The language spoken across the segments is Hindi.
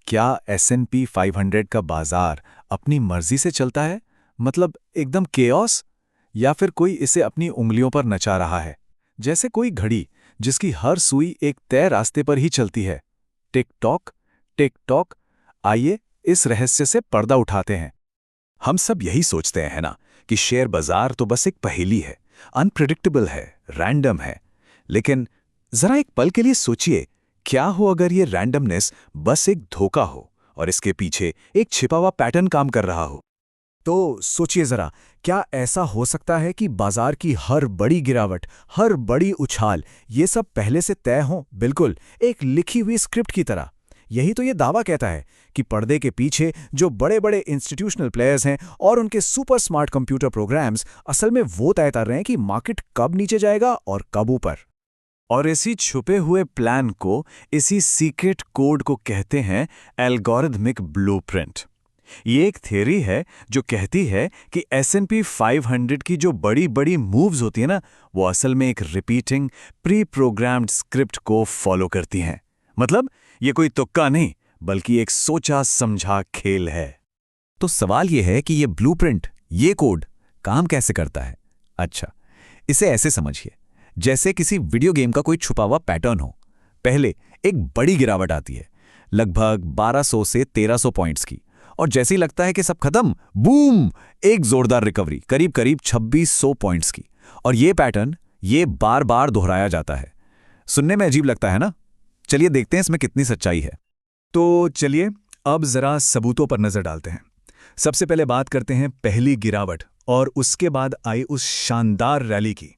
क्या S&P 500 का बाजार अपनी मर्जी से चलता है? मतलब एकदम केओस? या फिर कोई इसे अपनी उंगलियों पर नचा रहा है, जैसे कोई घड़ी जिसकी हर सुई एक तय रास्ते पर ही चलती है? Tick tock, tick tock. आइए इस रहस्य से पर्दा उठाते हैं। हम सब यही सोचते हैं ना कि शेयर बाजार तो बस एक पहेली है, अनप्रिडिक्टेबल है, रैंडम है। लेकिन जरा एक पल के लिए सोचिए, क्या हो अगर ये रैंडमनेस बस एक धोखा हो और इसके पीछे एक छिपा हुआ पैटर्न काम कर रहा हो? तो सोचिए जरा, क्या ऐसा हो सकता है कि बाजार की हर बड़ी गिरावट, हर बड़ी उछाल, ये सब पहले से तय हो, बिल्कुल एक लिखी हुई स्क्रिप्ट की तरह? यही तो ये दावा कहता है कि पर्दे के पीछे जो बड़े बड़े इंस्टीट्यूशनल प्लेयर्स हैं और उनके सुपर स्मार्ट कंप्यूटर प्रोग्राम्स असल में वो तय कर रहे हैं कि मार्केट कब नीचे जाएगा और कब ऊपर। और इसी छुपे हुए प्लान को, इसी सीक्रेट कोड को कहते हैं एल्गोरिथमिक ब्लूप्रिंट। ये एक थ्योरी है जो कहती है कि S&P 500 की जो बड़ी बड़ी मूव्स होती है ना, वो असल में एक रिपीटिंग प्री प्रोग्राम्ड स्क्रिप्ट को फॉलो करती हैं। मतलब ये कोई तुक्का नहीं, बल्कि एक सोचा समझा खेल है। तो सवाल ये है कि ये ब्लूप्रिंट, ये कोड काम कैसे करता है? अच्छा, इसे ऐसे समझिए, जैसे किसी वीडियो गेम का कोई छुपा हुआ पैटर्न हो। पहले एक बड़ी गिरावट आती है, लगभग 1200 से 1300 पॉइंट्स की, और जैसे ही लगता है कि सब खत्म, बूम, एक जोरदार रिकवरी करीब करीब 2600 पॉइंट्स की। और ये पैटर्न ये बार बार दोहराया जाता है। सुनने में अजीब लगता है ना? चलिए देखते हैं इसमें कितनी सच्चाई है। तो चलिए अब जरा सबूतों पर नजर डालते हैं। सबसे पहले बात करते हैं पहली गिरावट और उसके बाद आई उस शानदार रैली की।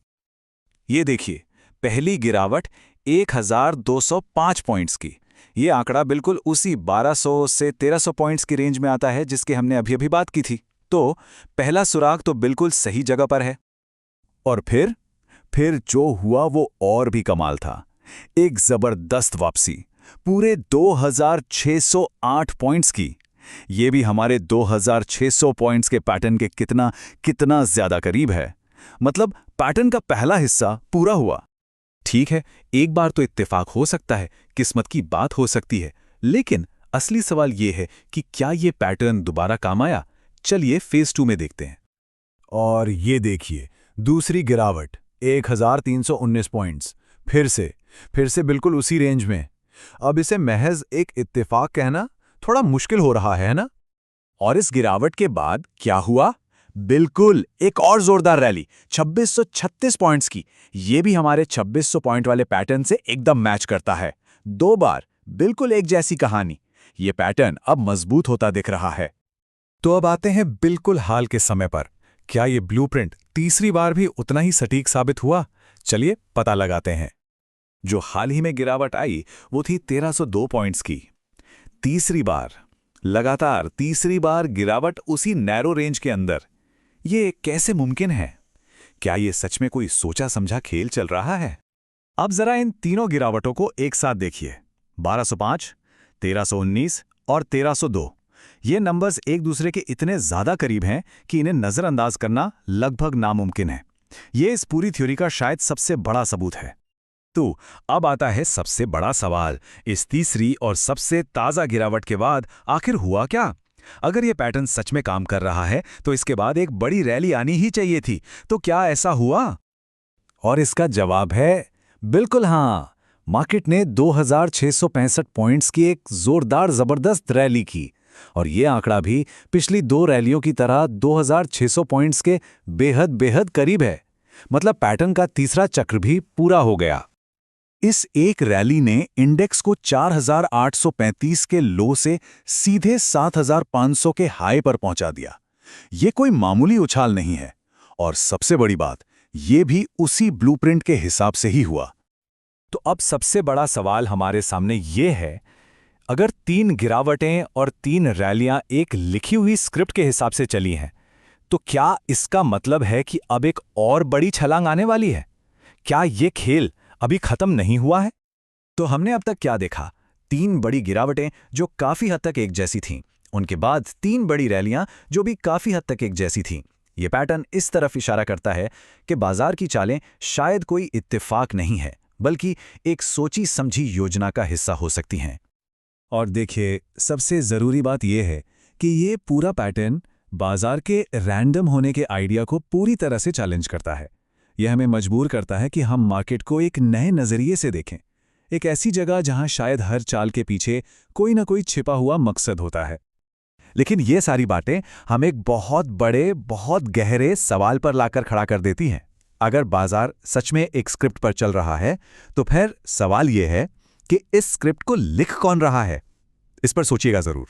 ये देखिए, पहली गिरावट 1205 पॉइंट्स की। ये आंकड़ा बिल्कुल उसी 1200 से 1300 पॉइंट्स की रेंज में आता है जिसके हमने अभी अभी बात की थी। तो पहला सुराग तो बिल्कुल सही जगह पर है। और फिर जो हुआ वो और भी कमाल था। एक जबरदस्त वापसी, पूरे 2608 पॉइंट्स की। ये भी हमारे 2600 पॉइंट्स के पैटर्न के कितना कितना ज्यादा करीब है। मतलब पैटर्न का पहला हिस्सा पूरा हुआ। ठीक है, एक बार तो इत्तेफाक हो सकता है, किस्मत की बात हो सकती है, लेकिन असली सवाल यह है कि क्या ये पैटर्न दोबारा काम आया? चलिए फेज 2 में देखते हैं। और ये देखिए, दूसरी गिरावट 1319 पॉइंट्स, फिर से बिल्कुल उसी रेंज में। अब इसे महज एक इत्तेफाक कहना थोड़ा मुश्किल हो रहा है ना? और इस गिरावट के बाद क्या हुआ? बिल्कुल एक और जोरदार रैली 2636 पॉइंट्स की। ये भी हमारे 2600 पॉइंट वाले पैटर्न से एकदम मैच करता है। दो बार बिल्कुल एक जैसी कहानी। ये पैटर्न अब मजबूत होता दिख रहा है। तो अब आते हैं बिल्कुल हाल के समय पर। क्या ये ब्लूप्रिंट तीसरी बार भी उतना ही सटीक साबित हुआ? चलिए पता लगाते हैं। जो हाल ही में गिरावट आई वो थी 1302 पॉइंट्स की। तीसरी बार, लगातार तीसरी बार गिरावट उसी नैरो रेंज के अंदर। ये कैसे मुमकिन है? क्या ये सच में कोई सोचा समझा खेल चल रहा है? अब जरा इन तीनों गिरावटों को एक साथ देखिए। 1205, 1319 और 1302। ये नंबर्स एक दूसरे के इतने ज्यादा करीब हैं कि इन्हें नजरअंदाज करना लगभग नामुमकिन है। ये इस पूरी थ्योरी का शायद सबसे बड़ा सबूत है। तो अब आता है सबसे बड़ा सवाल। इस तीसरी और सबसे ताजा गिरावट के बाद आखिर हुआ क्या? अगर ये पैटर्न सच में काम कर रहा है तो इसके बाद एक बड़ी रैली आनी ही चाहिए थी। तो क्या ऐसा हुआ? और इसका जवाब है बिल्कुल हाँ। मार्केट ने 2665 पॉइंट्स की एक जोरदार जबरदस्त रैली की, और ये आंकड़ा भी पिछली दो रैलियों की तरह 2600 पॉइंट्स के बेहद बेहद करीब है। मतलब पैटर्न का तीसरा चक्र भी पूरा हो गया। इस एक रैली ने इंडेक्स को 4835 के लो से सीधे 7500 के हाई पर पहुंचा दिया। ये कोई मामूली उछाल नहीं है। और सबसे बड़ी बात, ये भी उसी ब्लूप्रिंट के हिसाब से ही हुआ। तो अब सबसे बड़ा सवाल हमारे सामने ये है, अगर 3 गिरावटें और 3 रैलियां एक लिखी हुई स्क्रिप्ट के हिसाब से चली हैं, तो क्या इसका मतलब है कि अब एक और बड़ी छलांग आने वाली है? क्या ये खेल अभी खत्म नहीं हुआ है? तो हमने अब तक क्या देखा? 3 बड़ी गिरावटें जो काफी हद तक एक जैसी थीं। उनके बाद 3 बड़ी रैलियां जो भी काफी हद तक एक जैसी थीं। ये पैटर्न इस तरफ इशारा करता है कि बाजार की चालें शायद कोई इत्तेफाक नहीं है, बल्कि एक सोची समझी योजना का हिस्सा हो सकती हैं। और देखिए, सबसे ज़रूरी बात यह है कि ये पूरा पैटर्न बाजार के रैंडम होने के आइडिया को पूरी तरह से चैलेंज करता है। यह हमें मजबूर करता है कि हम मार्केट को एक नए नज़रिए से देखें, एक ऐसी जगह जहां शायद हर चाल के पीछे कोई ना कोई छिपा हुआ मकसद होता है। लेकिन ये सारी बातें हम एक बहुत बड़े, बहुत गहरे सवाल पर लाकर खड़ा कर देती हैं। अगर बाजार सच में एक स्क्रिप्ट पर चल रहा है, तो फिर सवाल ये है कि इस स्क्रिप्ट को लिख कौन रहा है? इस पर सोचिएगा जरूर।